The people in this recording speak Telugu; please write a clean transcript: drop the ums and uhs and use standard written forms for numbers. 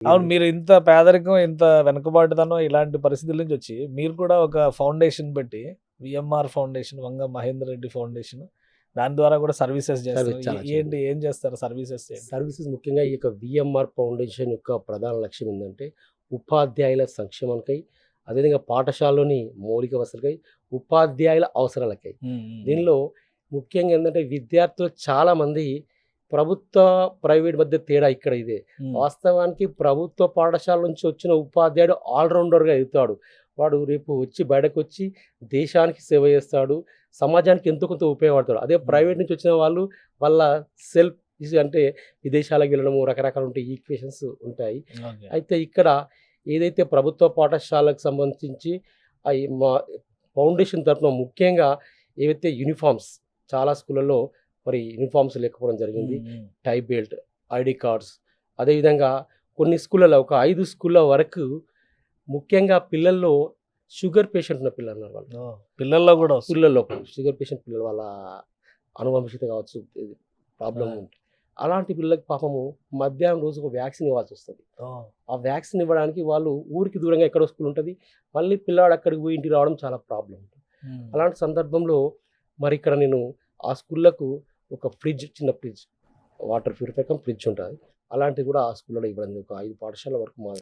అవును. మీరు ఇంత పేదరికం, ఇంత వెనుకబాటుతనం ఇలాంటి పరిస్థితుల నుంచి వచ్చి, మీరు కూడా ఒక ఫౌండేషన్ పెట్టి, వీఎంఆర్ ఫౌండేషన్, వంగ మహేందర్ రెడ్డి ఫౌండేషన్ దాని ద్వారా కూడా సర్వీసెస్ సర్వీస్ చేస్తున్నారు. చాలా ఏంటి చేయండి. ఏం చేస్తారు? సర్వీసెస్ ఏంటి? సర్వీసెస్ ముఖ్యంగా ఈ యొక్క వీఎంఆర్ ఫౌండేషన్ యొక్క ప్రధాన లక్ష్యం ఏందంటే, ఉపాధ్యాయుల సంక్షేమానికై, అదేవిధంగా పాఠశాలలోని మౌలిక వసతులకై, ఉపాధ్యాయుల అవసరాలకై. హ్మ్. హ్మ్. హ్మ్. దీనిలో ముఖ్యంగా ఏందంటే, విద్యార్థులు చాలామంది ప్రభుత్వ, ప్రైవేట్ మధ్య తేడా ఇక్కడ ఇదే. హ్మ్. వాస్తవానికి ప్రభుత్వ పాఠశాల నుంచి వచ్చిన ఉపాధ్యాయుడు ఆల్ రౌండర్‌గా ఎదుగుతాడు. వాడు రేపు వచ్చి బయటకొచ్చి దేశానికి సేవ చేస్తాడు. సమాజానికి ఎంతో కొంత ఉపయోగపడతాడు. అదే హ్మ్. ప్రైవేట్ నుంచి వచ్చిన వాళ్ళు వాళ్ళ సెల్ఫ్ అంటే విదేశాలకు వెళ్ళడము రకరకాల ఉంటాయి. ఈక్వేషన్స్ ఉంటాయి. ఓకే. అయితే ఇక్కడ ఏదైతే ప్రభుత్వ పాఠశాలకు సంబంధించి మా ఫౌండేషన్ తరపున ముఖ్యంగా ఏవైతే యూనిఫార్మ్స్ చాలా స్కూళ్ళలో మరి యూనిఫార్మ్స్ లేకపోవడం జరిగింది. హ్మ్. హ్మ్. టై బెల్ట్, ఐడీ కార్డ్స్, అదేవిధంగా కొన్ని స్కూళ్ళలో ఒక 5 స్కూళ్ళ వరకు ముఖ్యంగా పిల్లల్లో షుగర్ పేషెంట్ ఉన్న పిల్లలున్నారు వాళ్ళు. ఓహ్! పిల్లల్లో గూడా వస్తుంది. పిల్లల్లో షుగర్ పేషెంట్ పిల్లలు వాళ్ళ అనువంశికత కావచ్చు, ఇది ఆ! ప్రాబ్లమ్ ఉంటే. అలాంటి పిల్లలకి పాపము మధ్యాహ్నం రోజు ఒక వ్యాక్సిన్ ఇవ్వాల్సొస్తది. ఓహ్! ఆ వ్యాక్సిన్ ఇవ్వడానికి వాళ్ళు ఊరికి దూరంగా ఎక్కడో స్కూల్ ఉంటది. మళ్ళీ పిల్లాడు అక్కడికి పోయి ఇంటికి రావడం చాలా ప్రాబ్లమ్ ఉంటుంది. హ్మ్. అలాంటి సందర్భంలో మరి ఇక్కడ నేను ఆ స్కూళ్ళకు ఒక ఫ్రిడ్జ్, చిన్న fridge, water purifier come fridge ఉంటది. అలాంటివి కూడా ఆ స్కూల్‌లో ఇవ్వడం, ఒక 5 పాఠశాలల వరకు మా